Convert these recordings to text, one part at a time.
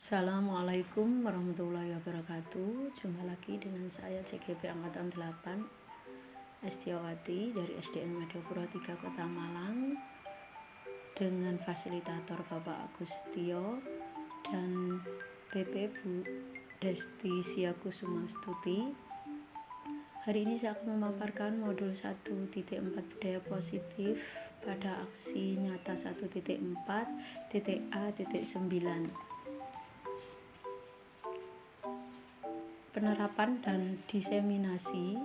Assalamualaikum warahmatullahi wabarakatuh. Jumpa lagi dengan saya CGP Angkatan 8 Estiawati dari SDN Madapura 3 Kota Malang dengan fasilitator Bapak Agus Setio dan PP Bu Desti Siakusumastuti. Hari ini saya akan memaparkan modul 1.4 budaya positif pada aksi nyata 1.4.A.9. Penerapan dan diseminasi.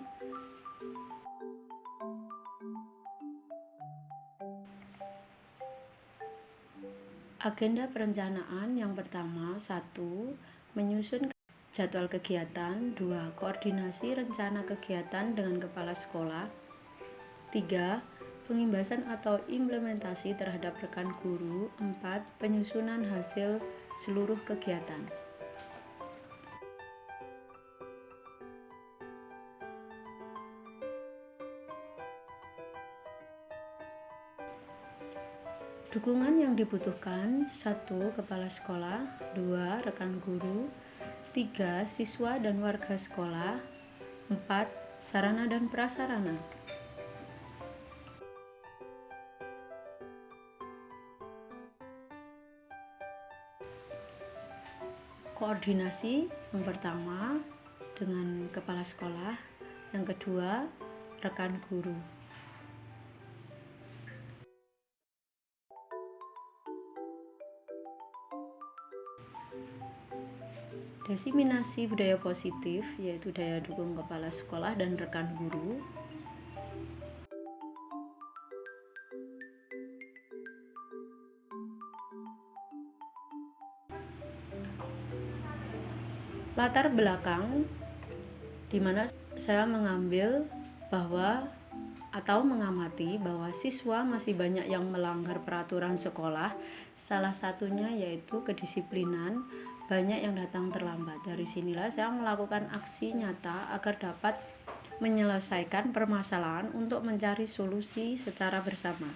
Agenda perencanaan yang pertama, 1. Menyusun jadwal kegiatan. 2. Koordinasi rencana kegiatan dengan kepala sekolah. 3. Pengimbasan atau implementasi terhadap rekan guru. 4. Penyusunan hasil seluruh kegiatan. Dukungan yang dibutuhkan: 1. Kepala sekolah. 2. Rekan guru. 3. Siswa dan warga sekolah. 4. Sarana dan prasarana. Koordinasi yang pertama dengan kepala sekolah, yang kedua rekan guru. Diseminasi budaya positif, yaitu daya dukung kepala sekolah dan rekan guru. Latar belakang, di mana saya mengambil mengamati bahwa siswa masih banyak yang melanggar peraturan sekolah. Salah satunya yaitu kedisiplinan, banyak yang datang terlambat. Dari sinilah saya melakukan aksi nyata agar dapat menyelesaikan permasalahan untuk mencari solusi secara bersama.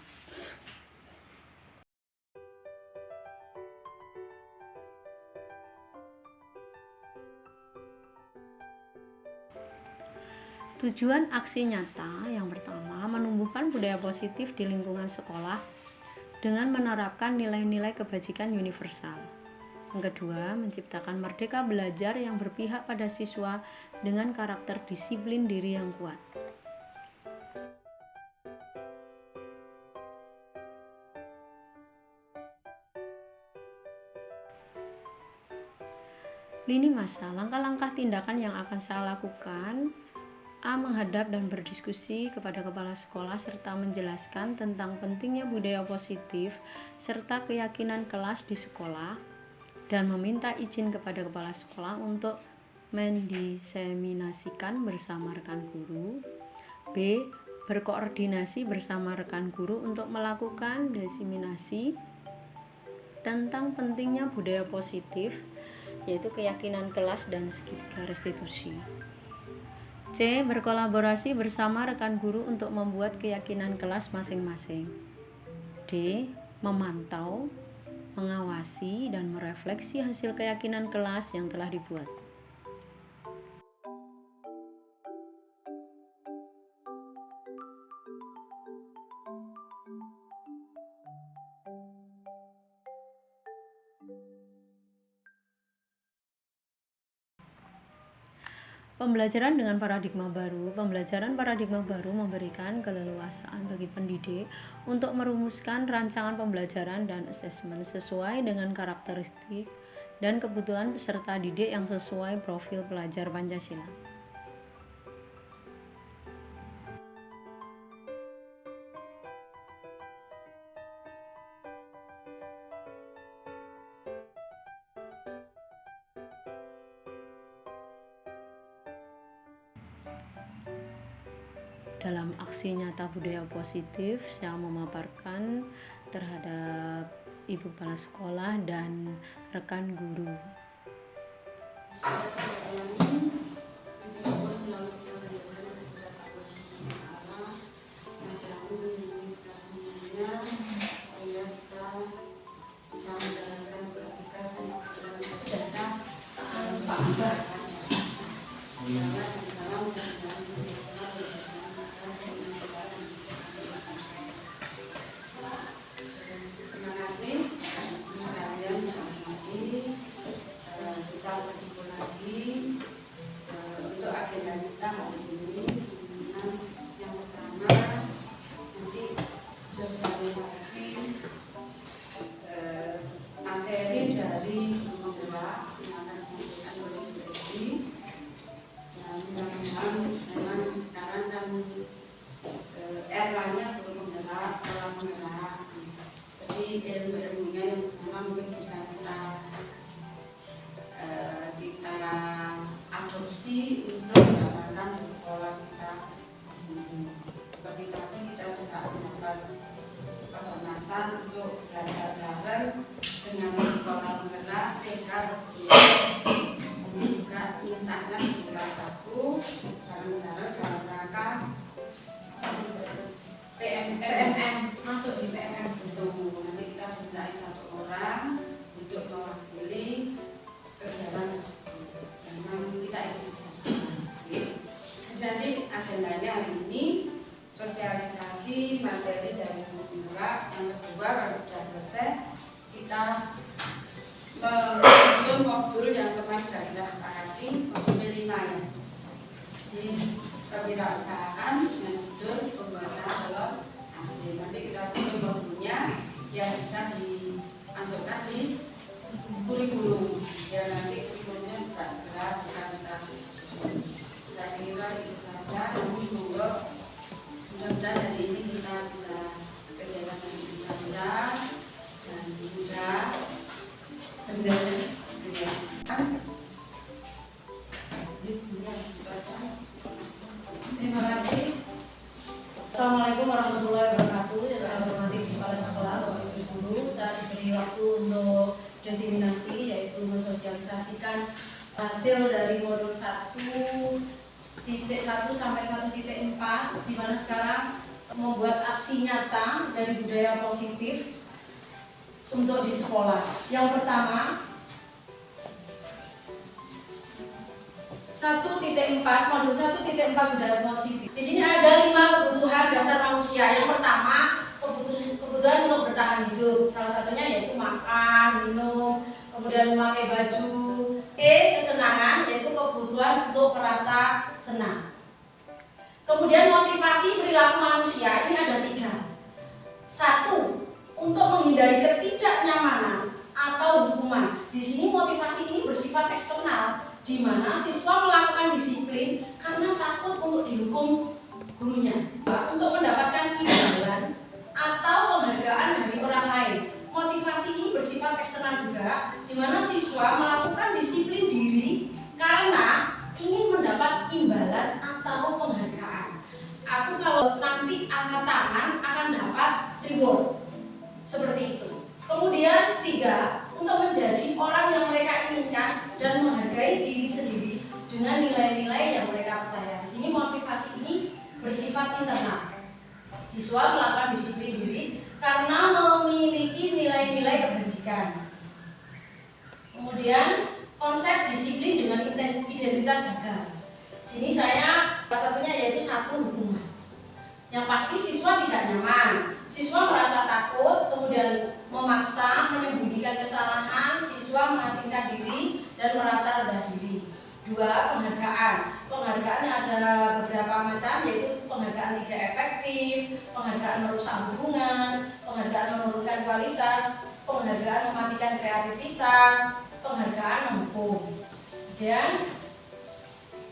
Tujuan aksi nyata yang pertama, menumbuhkan budaya positif di lingkungan sekolah dengan menerapkan nilai-nilai kebajikan universal. Yang kedua, menciptakan merdeka belajar yang berpihak pada siswa dengan karakter disiplin diri yang kuat. Lini masa, langkah-langkah tindakan yang akan saya lakukan: A. Menghadap dan berdiskusi kepada kepala sekolah serta menjelaskan tentang pentingnya budaya positif serta keyakinan kelas di sekolah dan meminta izin kepada kepala sekolah untuk mendiseminasikan bersama rekan guru. B. Berkoordinasi bersama rekan guru untuk melakukan diseminasi tentang pentingnya budaya positif, yaitu keyakinan kelas dan segitiga restitusi. C. Berkolaborasi bersama rekan guru untuk membuat keyakinan kelas masing-masing. D. Memantau, mengawasi, dan merefleksi hasil keyakinan kelas yang telah dibuat. Pembelajaran dengan paradigma baru. Pembelajaran paradigma baru memberikan keleluasaan bagi pendidik untuk merumuskan rancangan pembelajaran dan asesmen sesuai dengan karakteristik dan kebutuhan peserta didik yang sesuai profil pelajar Pancasila. Dalam aksi nyata budaya positif, saya memaparkan terhadap ibu kepala sekolah dan rekan guru. kesempatan untuk belajar bareng dengan sekolah penggerak TK. Ini juga mintanya di kelas 1 bareng-bareng dalam rangka PMM, masuk di PMM untuk nanti kita mintai 1 orang untuk mewakili kegiatan tersebut. Memang kita ikuti saja. Nanti agendanya hari ini sosialisasi materi dari guru penggerak. Yang kedua, kalau sudah selesai kita menyusun modul yang kemarin sudah kita sepakati, modul 5 ya. Jadi kewirausahaan dengan judul pembuatan telur asin. Nanti kita susun modulnya yang bisa dimasukkan di kurikulum. Ya nanti kurikulumnya juga segera bisa kita susun. Saya kira itu saja. Monggo mudah-mudahan hari ini kita bisa kegiatan yang lancar dan mudah. Terima kasih. Assalamualaikum warahmatullahi wabarakatuh. Yang saya hormati kepala sekolah, Bapak Ibu guru, saya diberi waktu untuk diseminasi, yaitu mensosialisasikan hasil dari modul 1.1 sampai 1.4, di mana sekarang membuat aksi nyata dari budaya positif untuk di sekolah. Yang pertama, 1.4, modul 1.4 budaya positif. Di sini ada 5 kebutuhan dasar manusia. Yang pertama, kebutuhan untuk bertahan hidup. Salah satunya yaitu makan, minum, kemudian memakai baju. Kesenangan, yaitu kebutuhan untuk merasa senang. Kemudian motivasi perilaku manusia ini ada 3. 1, untuk menghindari ketidaknyamanan atau hukuman. Di sini motivasi ini bersifat eksternal, di mana siswa melakukan disiplin karena takut untuk dihukum gurunya. Untuk mendapatkan imbalan atau penghargaan dari orang lain. Motivasi ini bersifat eksternal juga, di mana siswa melakukan disiplin diri karena ingin mendapat imbalan atau penghargaan. Aku kalau nanti angkat tangan akan dapat reward. Seperti itu. Kemudian 3, untuk menjadi orang yang mereka inginkan dan menghargai diri sendiri dengan nilai-nilai yang mereka percaya. Di sini motivasi ini bersifat internal. Siswa melakukan disiplin diri karena memiliki nilai-nilai kebajikan. Kemudian konsep disiplin dengan identitas gagal. Sini saya salah satunya yaitu 1, hukuman. Yang pasti siswa tidak nyaman. Siswa merasa takut, kemudian memaksa menyembunyikan kesalahan, siswa mengasingkan diri dan merasa rendah diri. 2, penghargaan. Penghargaan ada beberapa macam, yaitu penghargaan tidak efektif, penghargaan merusak hubungan, penghargaan menurunkan kualitas, penghargaan mematikan kreativitas, penghargaan menghukum. Dan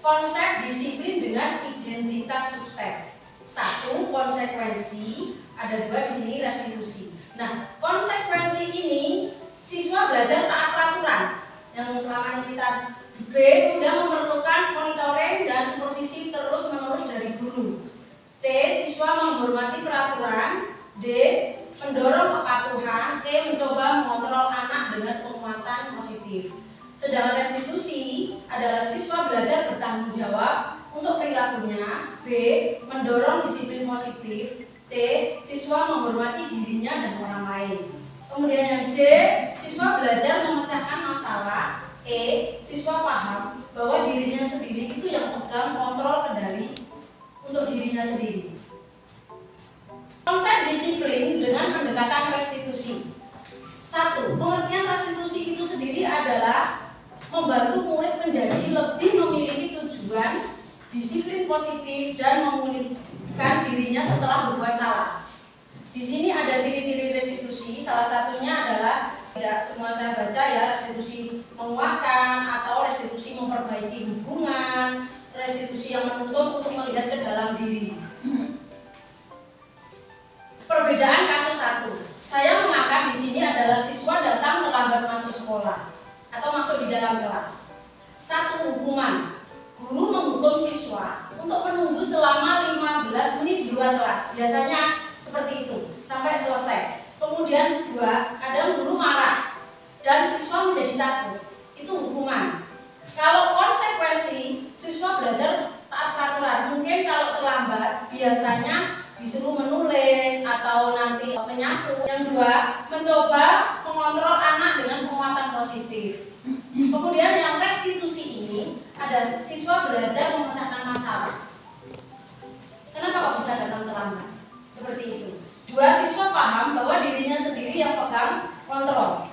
konsep disiplin dengan identitas sukses. 1, konsekuensi, ada 2 di sini restitusi. Nah, konsekuensi ini siswa belajar taat peraturan yang selama ini kita B, kemudian memerlukan monitoring dan supervisi terus-menerus dari guru. C, siswa menghormati peraturan. D, mendorong kepatuhan. E, mencoba mengontrol anak dengan penguatan positif. Sedangkan restitusi adalah siswa belajar bertanggung jawab untuk perilakunya. B, mendorong disiplin positif. C, siswa menghormati dirinya dan orang lain. Kemudian yang D, siswa belajar memecahkan masalah. E, siswa paham bahwa dirinya sendiri itu yang pegang kontrol kendali untuk dirinya sendiri. Konsep disiplin dengan pendekatan restitusi. 1, pengertian restitusi itu sendiri adalah membantu murid menjadi lebih memiliki tujuan, disiplin positif, dan memulihkan dirinya setelah berbuat salah. Di sini ada ciri-ciri restitusi, salah satunya adalah tidak semua saya baca ya, restitusi menguatkan atau restitusi memperbaiki hubungan, restitusi yang menuntut untuk melihat ke dalam diri. Perbedaan kasus 1. Saya mengangkat di sini adalah siswa datang terlambat masuk sekolah atau masuk di dalam kelas. 1, hukuman. Guru menghukum siswa untuk menunggu selama 15 menit di luar kelas. Biasanya seperti itu sampai selesai. Kemudian 2, kadang guru marah dan siswa menjadi takut. Itu hukuman. Kalau konsekuensi, siswa belajar taat peraturan. Mungkin kalau terlambat biasanya disuruh menulis atau nanti menyapu. Yang 2, mencoba mengontrol anak dengan penguatan positif. Kemudian yang restitusi ini ada siswa belajar memecahkan masalah. Kenapa kok bisa datang terlambat? Seperti itu. 2, siswa paham bahwa dirinya sendiri yang pegang kontrol.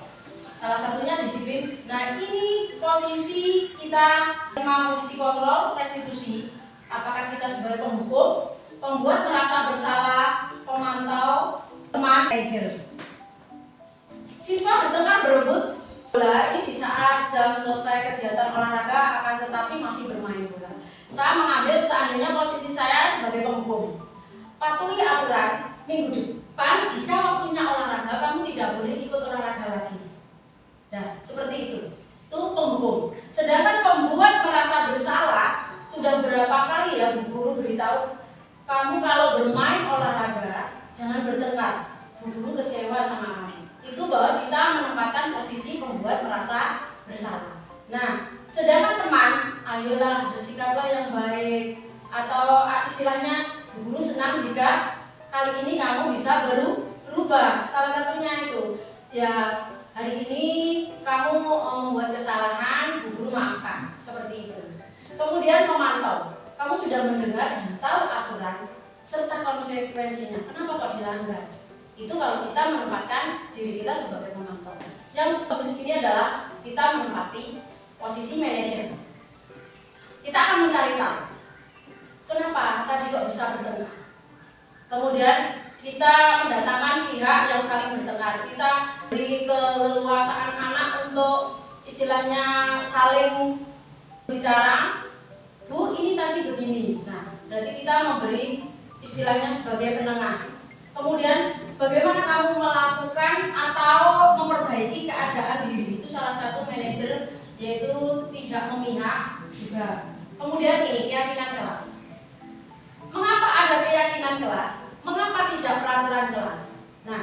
Salah satunya disiplin. Nah, ini posisi kita, 5 posisi kontrol, restitusi. Apakah kita sebagai penghukum, pembuat merasa bersalah, pemantau, teman, manajer. Siswa bertengkar berebut bola ini di saat jam selesai kegiatan olahraga, akan tetapi masih bermain bola. Saya mengambil seandainya posisi saya sebagai penghukum. Patuhi aturan, minggu depan jika waktunya olahraga kamu tidak boleh ikut olahraga lagi. Nah, seperti itu. Itu penghukum. Sedangkan pembuat merasa bersalah, sudah berapa kali ya Bu Guru beritahu, kamu kalau bermain olahraga jangan bertengkar. Bu Guru kecewa sama kamu. Itu bahwa kita menempatkan posisi pembuat merasa bersalah. Nah, sedangkan teman, ayolah bersikaplah yang baik, atau istilahnya Bu Guru senang jika kali ini kamu bisa berubah. Salah satunya itu ya, hari ini kamu membuat kesalahan, Bu Guru maafkan, seperti itu. Kemudian memantau, kamu sudah mendengar dan tahu aturan serta konsekuensinya, kenapa kok dilanggar? Itu kalau kita menempatkan diri kita sebagai pemantau. Yang bagus ini adalah kita menempati posisi manajer. Kita akan mencari tahu kenapa tadi kok bisa bertengkar. Kemudian kita mendatangkan pihak yang saling bertengkar. Kita beri keleluasaan anak untuk istilahnya saling bicara. Bu, ini tadi begini. Nah, berarti kita memberi istilahnya sebagai penengah. Kemudian bagaimana kamu melakukan atau memperbaiki keadaan diri, itu salah satu manajer, yaitu tidak memihak juga. Kemudian ini keyakinan kelas. Mengapa ada keyakinan kelas? Mengapa tidak peraturan kelas? Nah,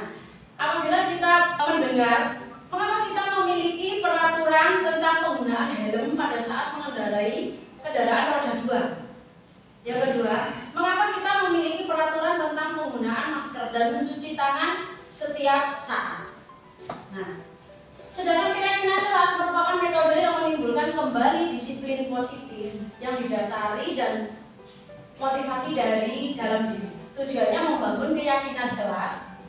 apabila kita mendengar, mengapa kita memiliki peraturan tentang penggunaan helm pada saat mengendarai kendaraan roda 2? Yang kedua, mengapa kita memiliki peraturan tentang penggunaan masker dan mencuci tangan setiap saat? Nah, sedangkan keyakinan kelas merupakan metode yang menimbulkan kembali disiplin positif yang didasari dan motivasi dari dalam diri. Tujuannya membangun keyakinan kelas,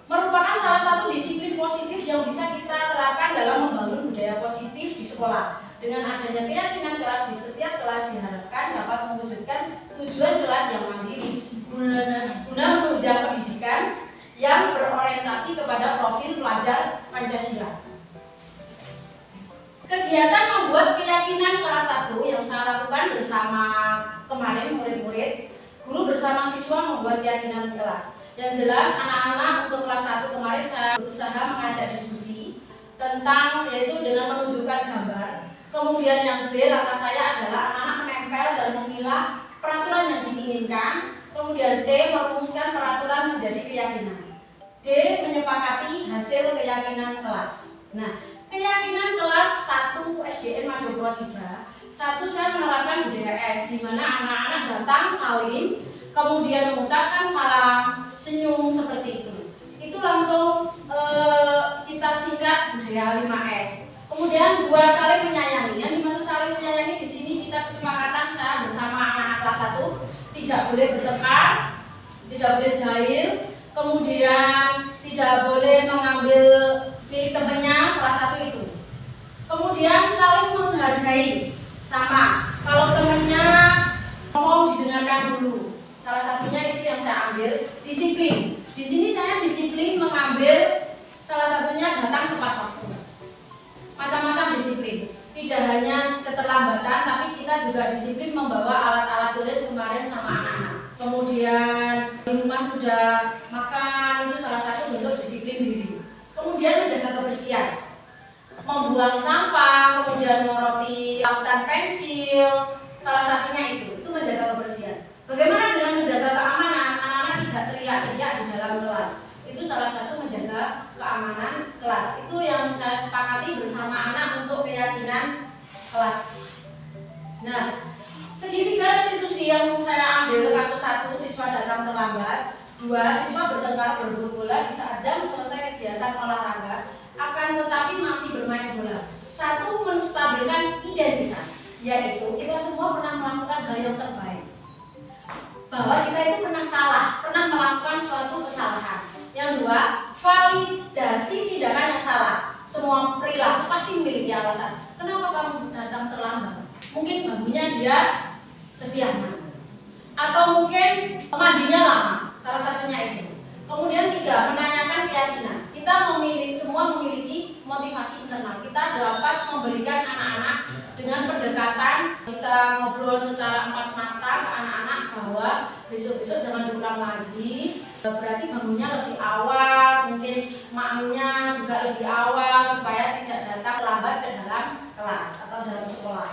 merupakan salah satu disiplin positif yang bisa kita terapkan dalam membangun budaya positif di sekolah. Dengan adanya keyakinan kelas di setiap kelas diharapkan dapat mewujudkan tujuan kelas yang mandiri guna menunjang pendidikan yang berorientasi kepada profil pelajar Pancasila. Kegiatan membuat keyakinan kelas 1 yang saya lakukan bersama kemarin murid-murid, guru bersama siswa membuat keyakinan kelas. Yang jelas anak-anak untuk kelas 1 kemarin saya berusaha mengajak diskusi tentang, yaitu dengan menunjukkan gambar. Kemudian yang B, langkah saya adalah anak-anak menempel dan memilah peraturan yang diinginkan. Kemudian C, merumuskan peraturan menjadi keyakinan. D, menyepakati hasil keyakinan kelas. Nah, keyakinan kelas 1 SDN Madiopuro 3, 1 saya menerapkan budaya S, di mana anak-anak datang saling, kemudian mengucapkan salam, senyum seperti itu. Itu langsung kita singkat budaya 5S. Kemudian 2, saling menyayangi. Yang dimaksud saling menyayangi di sini kita kesepakatan saya bersama anak-anak kelas 1 tidak boleh bertengkar, tidak boleh jahil, kemudian tidak boleh mengambil milik temannya, salah satu itu. Kemudian saling menghargai, sama. Kalau temannya ngomong didengarkan dulu. Salah satunya itu yang saya ambil, disiplin. Di sini saya disiplin mengambil salah satunya datang tepat waktu. Macam-macam disiplin, tidak hanya keterlambatan, tapi kita juga disiplin membawa alat-alat tulis kemarin sama anak-anak. Kemudian di rumah sudah makan, itu salah satu bentuk disiplin diri. Kemudian menjaga kebersihan, membuang sampah, kemudian meroti lautan pensil, salah satunya itu menjaga kebersihan. Bagaimana dengan menjaga keamanan? Anak-anak tidak teriak-teriak di dalam kelas. Itu salah satu menjaga keamanan kelas. Itu yang saya sepakati bersama anak untuk keyakinan kelas. Nah, segitiga restitusi yang saya ambil kasus 1, siswa datang terlambat. 2, siswa bertengkar berebut bola di saat jam selesai kegiatan olahraga, akan tetapi masih bermain bola. 1, menstabilkan identitas, yaitu kita semua pernah melakukan hal yang terbaik, bahwa kita itu pernah salah, pernah melakukan suatu kesalahan. Yang 2, validasi tindakan yang salah. Semua perilaku pasti memiliki alasan. Kenapa kamu datang terlambat? Mungkin bangunnya dia kesiangan, atau mungkin mandinya lama, salah satunya itu. Kemudian 3, menanyakan keyakinan. Kita semua memiliki motivasi internal. Kita dapat memberikan anak-anak dengan pendekatan, kita ngobrol secara empat mata ke anak-anak bahwa besok-besok jangan diulang lagi. Berarti bangunnya lebih awal, mungkin maknya juga lebih awal supaya tidak datang lambat ke dalam kelas atau dalam sekolah.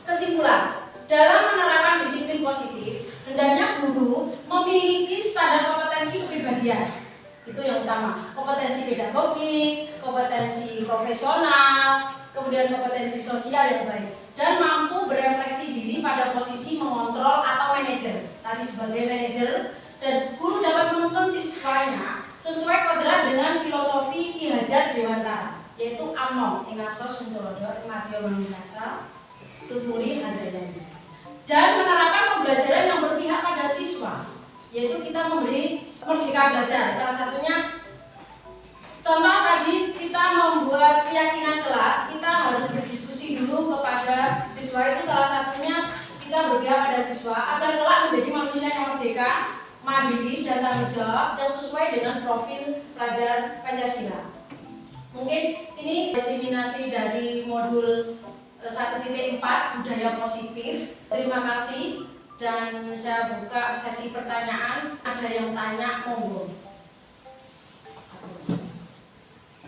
Kesimpulan, dalam menerapkan disiplin positif, hendaknya guru memiliki standar kompetensi kepribadian. Itu yang utama, kompetensi pedagogi, kompetensi profesional, kemudian kompetensi sosial yang baik, dan mampu berefleksi diri pada posisi mengontrol atau manajer. Tadi sebagai manajer, dan guru dapat menuntun siswanya sesuai kodrat dengan filosofi Ki Hajar Dewantara, yaitu Amno, Ingakso Sunturodo, Madyo Mangunasa, Tuturi Handayani, dan menerapkan pembelajaran yang berpihak pada siswa, yaitu kita memberi merdeka belajar. Salah satunya, contoh tadi kita membuat keyakinan kelas, kita harus berdiskusi dulu kepada siswa. Itu salah satunya kita berpihak pada siswa agar kelak menjadi manusia yang merdeka, mandiri, dan tanggung jawab, dan sesuai dengan profil pelajar Pancasila. Mungkin ini diseminasi dari modul 1.4 budaya positif. Terima kasih, dan saya buka sesi pertanyaan. Ada yang tanya, monggo.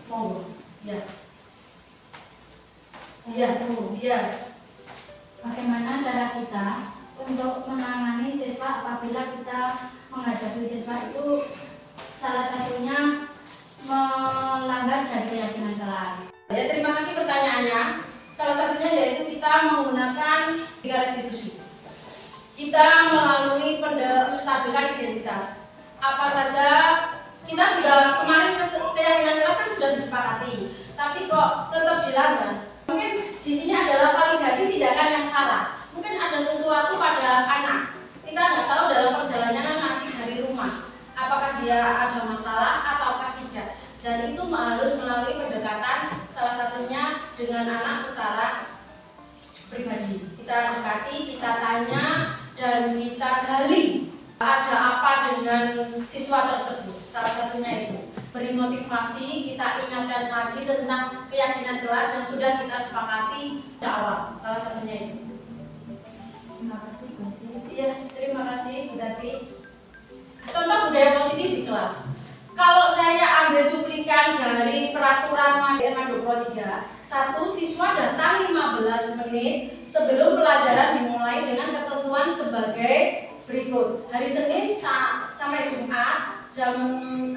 Monggo. Ya. Ya, ya. Bagaimana cara kita untuk menangani siswa apabila kita menghadapi siswa itu salah satunya melanggar dari keyakinan kelas? Ya, terima kasih pertanyaannya. Salah satunya yaitu kita menggunakan 3 restitusi. Kita melalui menstabilkan identitas. Apa saja kita sudah kemarin keyakinan kelas kan sudah disepakati, tapi kok tetap dilanggar. Mungkin di sini adalah validasi tindakan yang salah. Mungkin ada sesuatu pada anak. Kita nggak tahu dalam perjalanan nanti dari rumah, apakah dia ada masalah ataukah tidak. Dan itu harus melalui pendekatan, salah satunya dengan anak secara pribadi. Kita dekati, kita tanya, dan kita gali ada apa dengan siswa tersebut. Salah satunya itu beri motivasi, kita ingatkan lagi tentang keyakinan kelas yang sudah kita sepakati di awal. Salah satunya itu. Terima kasih, Bu Siti. Iya, terima kasih Bu Tati. Contoh budaya positif di kelas. Kalau saya ambil cuplikan dari peraturan Madyo Pro 3, 1, siswa datang 15 menit sebelum pelajaran dimulai dengan ketentuan sebagai berikut. Hari Senin sampai Jumat jam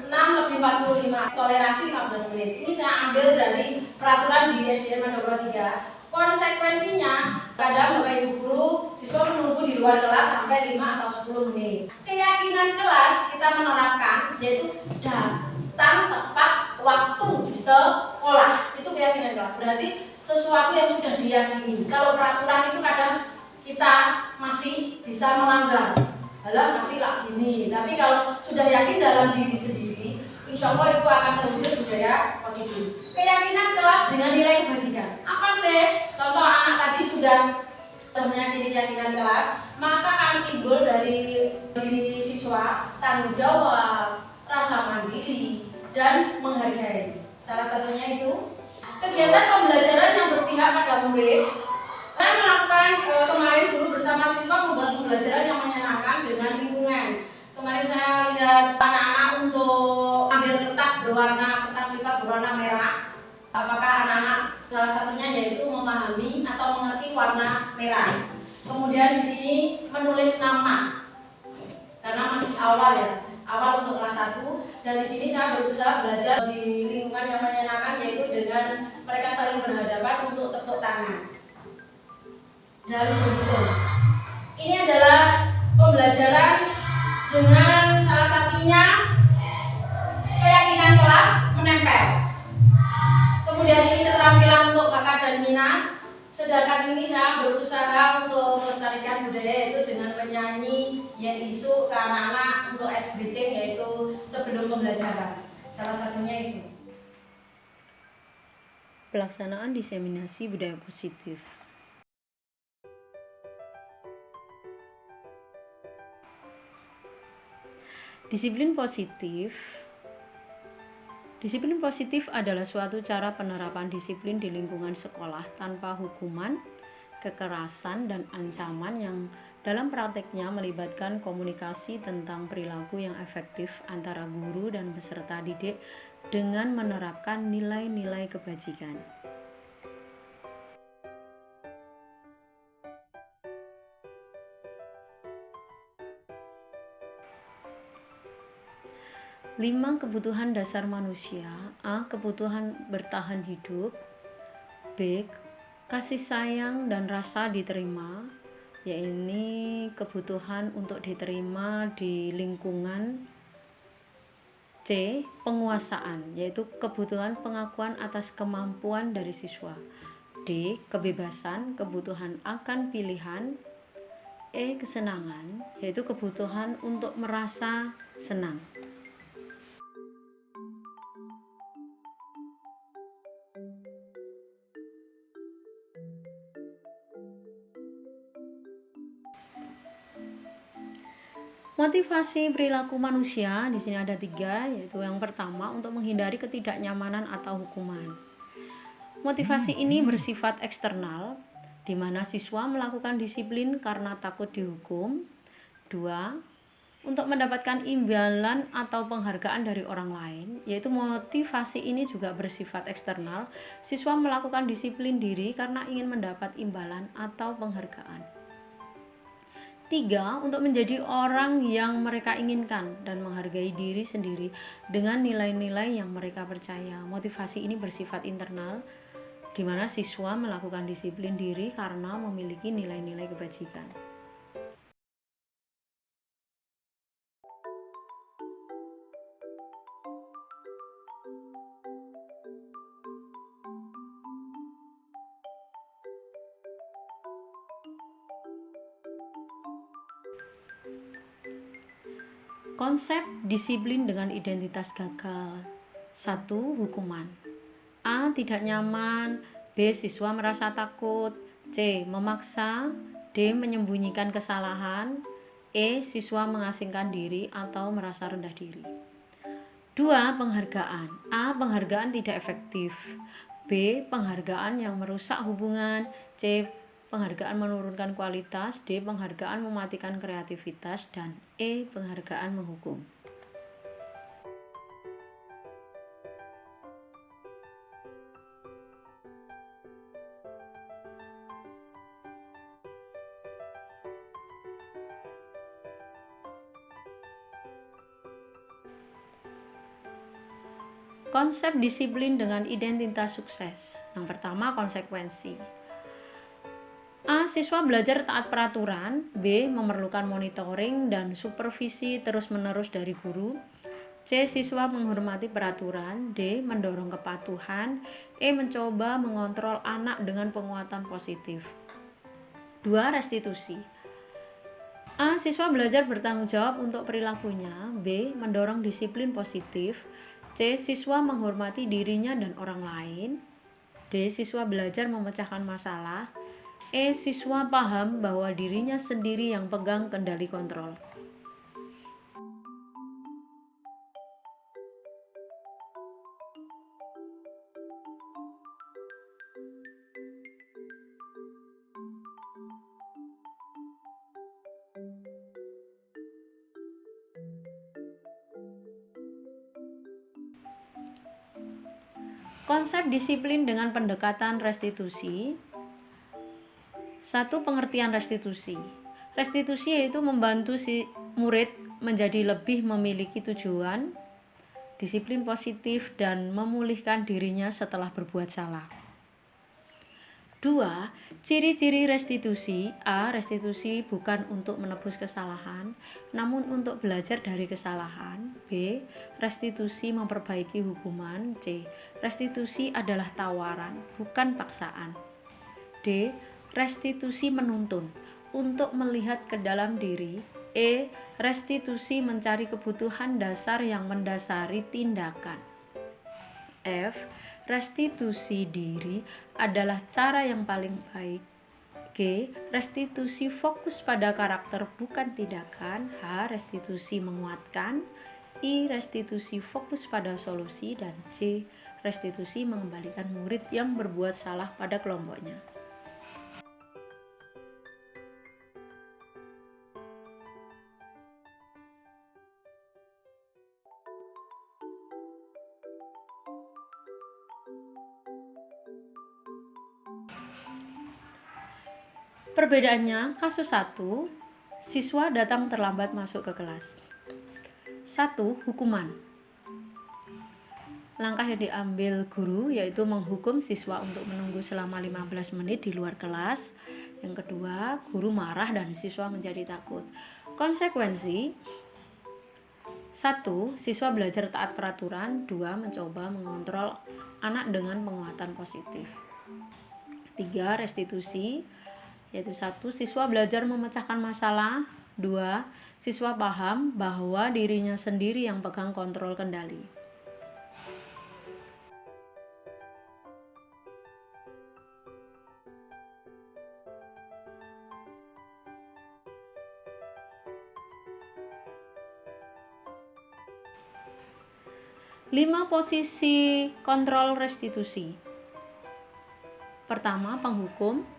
6:45, toleransi 15 menit. Ini saya ambil dari peraturan di SDN Madyo Pro 3. Konsekuensinya, kadang Bapak Ibu guru, siswa menunggu di luar kelas sampai 5 atau 10 menit. Keyakinan kelas kita menerapkan yaitu datang tepat waktu di sekolah. Itu keyakinan kelas. Berarti sesuatu yang sudah diyakini. Kalau peraturan itu kadang kita masih bisa melanggar. Halah nanti lah gini. Tapi kalau sudah yakin dalam diri sendiri, insya Allah itu akan terwujud budaya positif. Keyakinan kelas dengan nilai kebajikan. Apa sih? Contoh anak tadi sudah meyakini keyakinan kelas, maka akan timbul dari diri siswa tanggung jawab, rasa mandiri, dan menghargai. Salah satunya itu kegiatan pembelajaran yang berpihak pada murid. Saya melakukan kemarin guru bersama siswa membuat pembelajaran yang menyenangkan dengan lingkungan. Kemarin saya lihat anak-anak untuk ambil kertas lipat berwarna merah. Apakah anak-anak salah satunya yaitu memahami atau mengerti warna merah. Kemudian di sini menulis nama, karena masih awal ya. awal untuk kelas 1, dan di sini saya berusaha belajar di lingkungan yang menyenangkan, yaitu dengan mereka saling berhadapan untuk tepuk tangan. Dan begitu. Ini adalah pembelajaran dengan salah satunya keyakinan kelas menempel. Kemudian ini keterampilan untuk bakat dan minat. Sedangkan ini saya berusaha untuk melestarikan budaya, yaitu dengan menyanyi yen isu ke anak-anak untuk ice breathing, yaitu sebelum pembelajaran. Salah satunya itu. Pelaksanaan diseminasi budaya positif. Disiplin positif. Disiplin positif adalah suatu cara penerapan disiplin di lingkungan sekolah tanpa hukuman, kekerasan, dan ancaman yang dalam prakteknya melibatkan komunikasi tentang perilaku yang efektif antara guru dan peserta didik dengan menerapkan nilai-nilai kebajikan. Lima kebutuhan dasar manusia. A. Kebutuhan bertahan hidup. B. Kasih sayang dan rasa diterima, yaitu kebutuhan untuk diterima di lingkungan. C. Penguasaan, yaitu kebutuhan pengakuan atas kemampuan dari siswa. D. Kebebasan, kebutuhan akan pilihan. E. Kesenangan, yaitu kebutuhan untuk merasa senang. Motivasi perilaku manusia di sini ada 3, yaitu yang pertama untuk menghindari ketidaknyamanan atau hukuman. Motivasi ini bersifat eksternal, di mana siswa melakukan disiplin karena takut dihukum. 2. Untuk mendapatkan imbalan atau penghargaan dari orang lain, yaitu motivasi ini juga bersifat eksternal. Siswa melakukan disiplin diri karena ingin mendapat imbalan atau penghargaan. 3. Untuk menjadi orang yang mereka inginkan dan menghargai diri sendiri dengan nilai-nilai yang mereka percaya. Motivasi ini bersifat internal, di mana siswa melakukan disiplin diri karena memiliki nilai-nilai kebajikan. Konsep disiplin dengan identitas gagal. 1. Hukuman. A. Tidak nyaman. B. Siswa merasa takut. C. Memaksa. D. Menyembunyikan kesalahan. E. Siswa mengasingkan diri atau merasa rendah diri. 2. Penghargaan. A. Penghargaan tidak efektif. B. Penghargaan yang merusak hubungan. C. Penghargaan menurunkan kualitas. D. Penghargaan mematikan kreativitas. Dan E. Penghargaan menghukum. Konsep disiplin dengan identitas sukses. Yang pertama, konsekuensi. A. Siswa belajar taat peraturan. B. Memerlukan monitoring dan supervisi terus-menerus dari guru. C. Siswa menghormati peraturan. D. Mendorong kepatuhan. E. Mencoba mengontrol anak dengan penguatan positif. 2. Restitusi. A. Siswa belajar bertanggung jawab untuk perilakunya. B. Mendorong disiplin positif. C. Siswa menghormati dirinya dan orang lain. D. Siswa belajar memecahkan masalah. E. Siswa paham bahwa dirinya sendiri yang pegang kendali kontrol. Konsep disiplin dengan pendekatan restitusi. 1. Pengertian restitusi. Restitusi yaitu membantu si murid menjadi lebih memiliki tujuan, disiplin positif, dan memulihkan dirinya setelah berbuat salah. 2. Ciri-ciri restitusi. A. Restitusi bukan untuk menebus kesalahan, namun untuk belajar dari kesalahan. B. Restitusi memperbaiki hukuman. C. Restitusi adalah tawaran, bukan paksaan. D. Restitusi menuntun, untuk melihat ke dalam diri. E. Restitusi mencari kebutuhan dasar yang mendasari tindakan. F. Restitusi diri adalah cara yang paling baik. G. Restitusi fokus pada karakter bukan tindakan. H. Restitusi menguatkan. I. Restitusi fokus pada solusi. Dan C. Restitusi mengembalikan murid yang berbuat salah pada kelompoknya. Perbedaannya, kasus 1, siswa datang terlambat masuk ke kelas. 1. Hukuman. Langkah yang diambil guru yaitu menghukum siswa untuk menunggu selama 15 menit di luar kelas. Yang kedua, guru marah dan siswa menjadi takut. Konsekuensi: 1. Siswa belajar taat peraturan. 2. Mencoba mengontrol anak dengan penguatan positif. 3. Restitusi, yaitu 1. Siswa belajar memecahkan masalah. 2. Siswa paham bahwa dirinya sendiri yang pegang kontrol kendali. Lima posisi kontrol restitusi. Pertama, penghukum.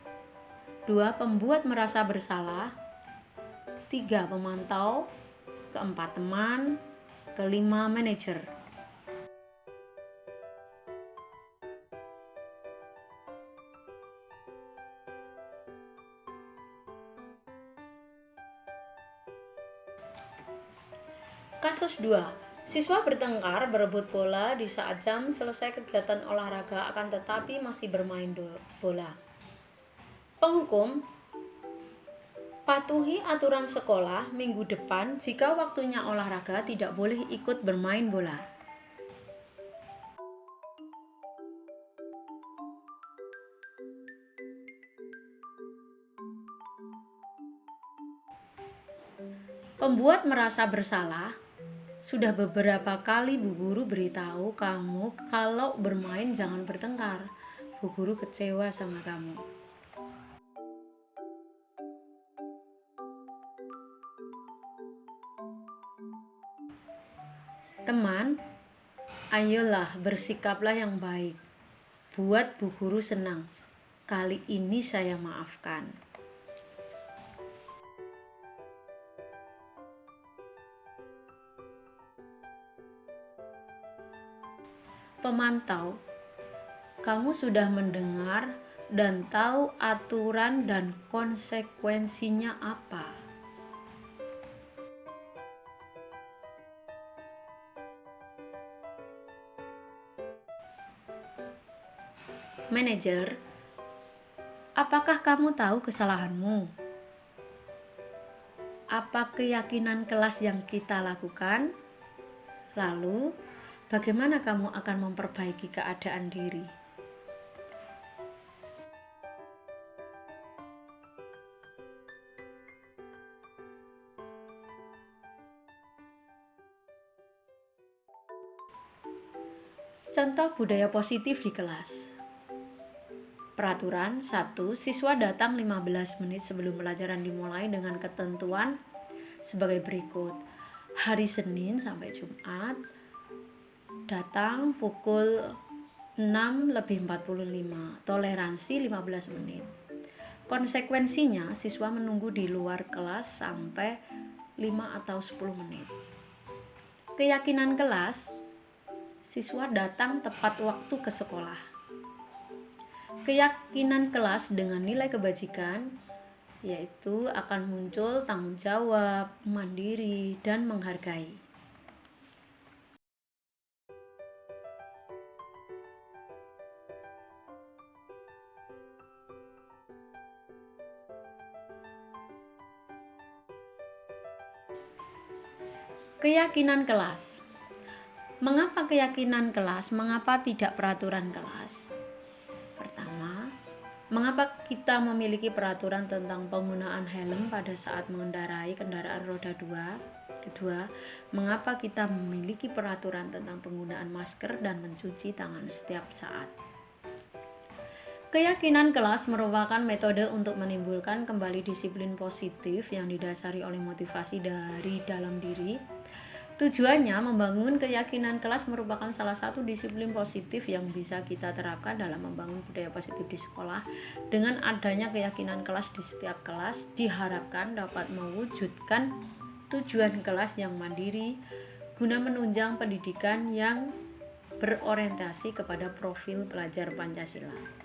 2. Pembuat merasa bersalah. 3. Pemantau. 4. Teman. 5. Manajer. Kasus 2. Siswa bertengkar berebut bola di saat jam selesai kegiatan olahraga, akan tetapi masih bermain bola. Penghukum: patuhi aturan sekolah minggu depan, jika waktunya olahraga tidak boleh ikut bermain bola. Pembuat merasa bersalah: sudah beberapa kali Bu Guru beritahu kamu kalau bermain jangan bertengkar. Bu Guru kecewa sama kamu. Teman: ayolah bersikaplah yang baik. Buat Bu Guru senang. Kali ini saya maafkan. Pemantau: kamu sudah mendengar dan tahu aturan dan konsekuensinya apa. Manajer: apakah kamu tahu kesalahanmu? Apa keyakinan kelas yang kita lakukan? Lalu, bagaimana kamu akan memperbaiki keadaan diri? Contoh budaya positif di kelas. Peraturan 1. Siswa datang 15 menit sebelum pelajaran dimulai dengan ketentuan sebagai berikut. Hari Senin sampai Jumat datang pukul 6:45. Toleransi 15 menit. Konsekuensinya, siswa menunggu di luar kelas sampai 5 atau 10 menit. Keyakinan kelas: siswa datang tepat waktu ke sekolah. Keyakinan kelas dengan nilai kebajikan: yaitu akan muncul tanggung jawab, mandiri, dan menghargai. Keyakinan kelas. Mengapa keyakinan kelas? Mengapa tidak peraturan kelas? Pertama, mengapa kita memiliki peraturan tentang penggunaan helm pada saat mengendarai kendaraan roda 2? Kedua, mengapa kita memiliki peraturan tentang penggunaan masker dan mencuci tangan setiap saat? Keyakinan kelas merupakan metode untuk menimbulkan kembali disiplin positif yang didasari oleh motivasi dari dalam diri. Tujuannya membangun keyakinan kelas merupakan salah satu disiplin positif yang bisa kita terapkan dalam membangun budaya positif di sekolah. Dengan adanya keyakinan kelas di setiap kelas, diharapkan dapat mewujudkan tujuan kelas yang mandiri guna menunjang pendidikan yang berorientasi kepada profil pelajar Pancasila.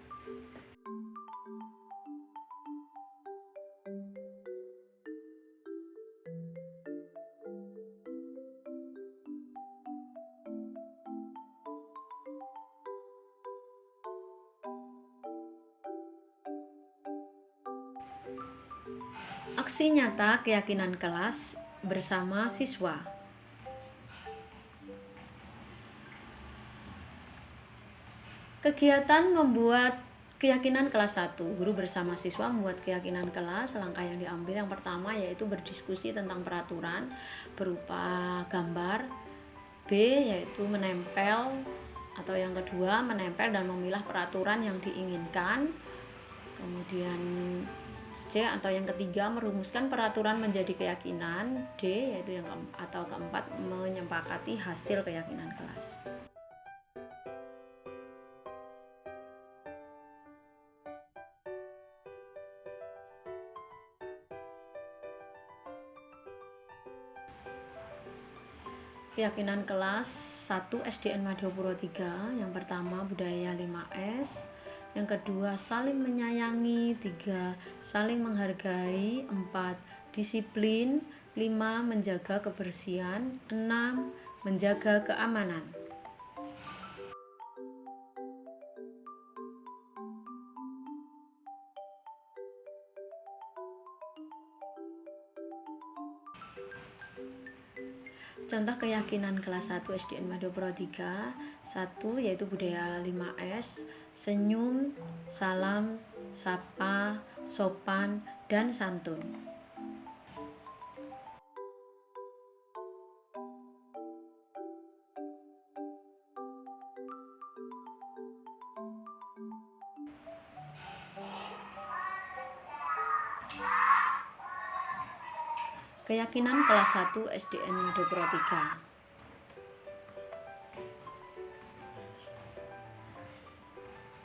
Aksi nyata keyakinan kelas bersama siswa. Kegiatan membuat keyakinan kelas 1. Guru bersama siswa membuat keyakinan kelas. Langkah yang diambil yang pertama yaitu berdiskusi tentang peraturan berupa gambar. B yaitu menempel, atau yang kedua menempel dan memilah peraturan yang diinginkan. Kemudian C atau yang ketiga merumuskan peraturan menjadi keyakinan. D yaitu yang keempat menyepakati hasil keyakinan kelas. Keyakinan kelas 1 SDN Madiopuro 3. Yang pertama budaya 5S. Yang kedua saling menyayangi. 3 saling menghargai. 4 disiplin. 5 menjaga kebersihan. 6 menjaga keamanan. Contoh keyakinan kelas 1 SDN Madiopuro 3. 1 yaitu budaya 5S, senyum, salam, sapa, sopan, dan santun. Keyakinan kelas 1 SDN Madiopuro 3.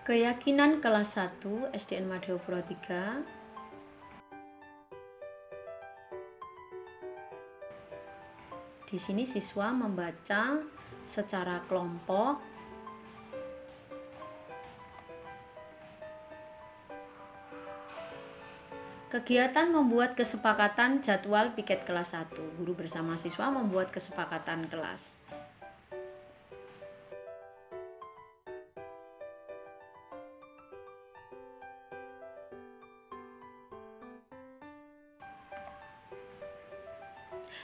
Keyakinan kelas 1 SDN Madiopuro 3. Di sini siswa membaca secara kelompok. Kegiatan membuat kesepakatan jadwal piket kelas 1. Guru bersama siswa membuat kesepakatan kelas.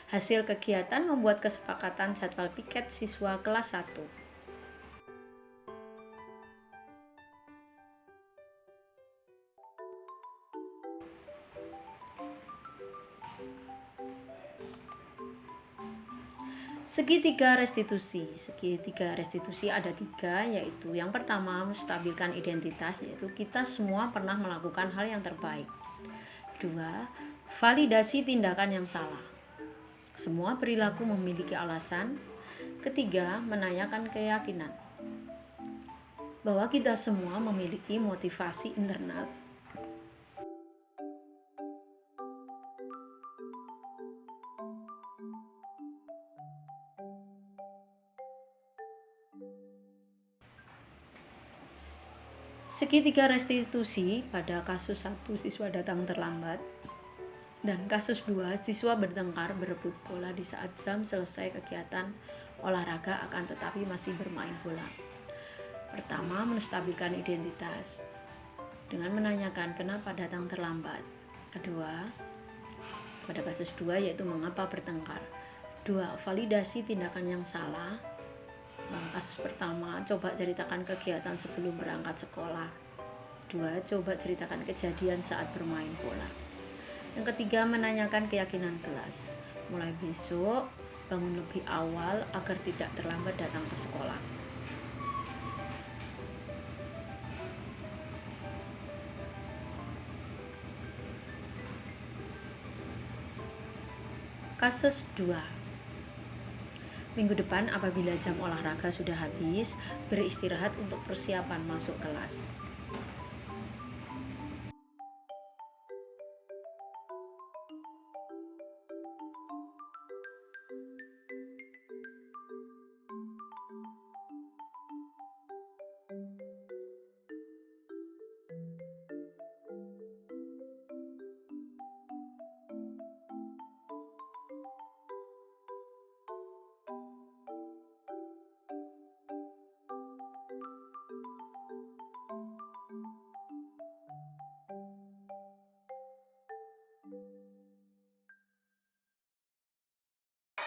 Hasil kegiatan membuat kesepakatan jadwal piket siswa kelas 1. Segitiga restitusi. Segitiga restitusi ada 3, yaitu yang pertama menstabilkan identitas, yaitu kita semua pernah melakukan hal yang terbaik. 2. Validasi tindakan yang salah. Semua perilaku memiliki alasan. 3. Menanyakan keyakinan bahwa kita semua memiliki motivasi internal. Segitiga restitusi pada kasus 1 siswa datang terlambat. Dan kasus 2, siswa bertengkar berebut bola di saat jam selesai kegiatan olahraga akan tetapi masih bermain bola. Pertama, menstabilkan identitas dengan menanyakan kenapa datang terlambat. Kedua, pada kasus 2 yaitu mengapa bertengkar. 2, validasi tindakan yang salah. Kasus pertama, coba ceritakan kegiatan sebelum berangkat sekolah. 2, coba ceritakan kejadian saat bermain bola. Yang ketiga, menanyakan keyakinan kelas. Mulai besok, bangun lebih awal agar tidak terlambat datang ke sekolah. Kasus 2. Minggu depan apabila jam olahraga sudah habis, beristirahat untuk persiapan masuk kelas.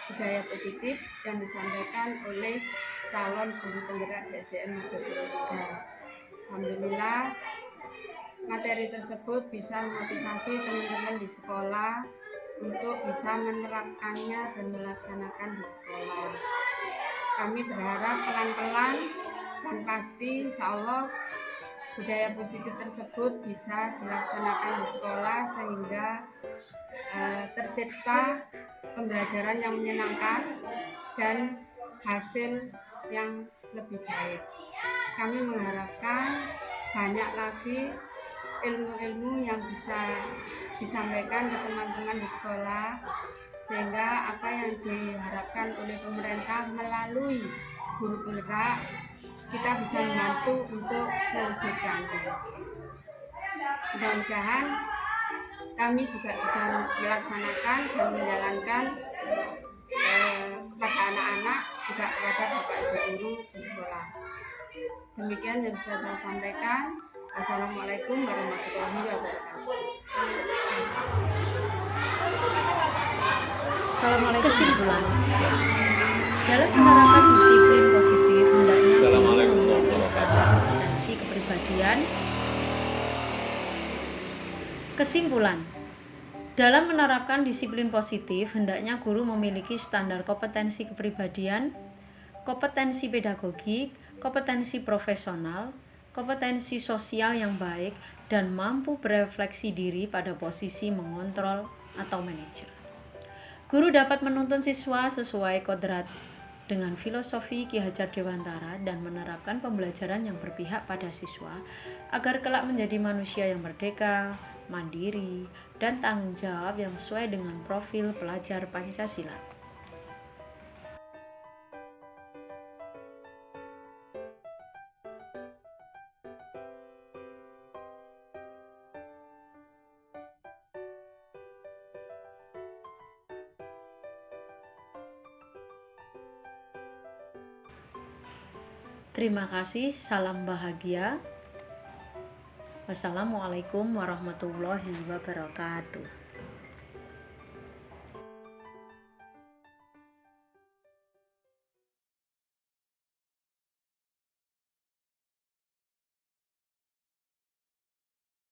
Budaya positif yang disampaikan oleh calon guru penggerak di SDN Mojopuro 3. Alhamdulillah, materi tersebut bisa memotivasi teman-teman di sekolah untuk bisa menerapkannya dan melaksanakan di sekolah. Kami berharap pelan-pelan dan pasti insya Allah budaya positif tersebut bisa dilaksanakan di sekolah sehingga tercipta pembelajaran yang menyenangkan dan hasil yang lebih baik. Kami mengharapkan banyak lagi ilmu-ilmu yang bisa disampaikan ke teman-teman di sekolah sehingga apa yang diharapkan oleh pemerintah melalui guru penggerak kita bisa membantu untuk mewujudkannya. Mudah-mudahan kami juga bisa melaksanakan dan menjalankan kepada anak-anak juga kepada bapak ibu guru di sekolah. Demikian yang bisa saya sampaikan. Assalamualaikum warahmatullahi wabarakatuh. Kesimpulan, dalam menerapkan disiplin positif hendaknya guru memiliki standar kompetensi kepribadian. Kesimpulan, dalam menerapkan disiplin positif hendaknya guru memiliki standar kompetensi kepribadian, kompetensi pedagogik, kompetensi profesional, kompetensi sosial yang baik, dan mampu berefleksi diri pada posisi mengontrol atau manajer. Guru dapat menuntun siswa sesuai kodrat dengan filosofi Ki Hajar Dewantara dan menerapkan pembelajaran yang berpihak pada siswa agar kelak menjadi manusia yang merdeka, mandiri, dan tanggung jawab yang sesuai dengan profil pelajar Pancasila. Terima kasih, salam bahagia. Wassalamualaikum warahmatullahi wabarakatuh.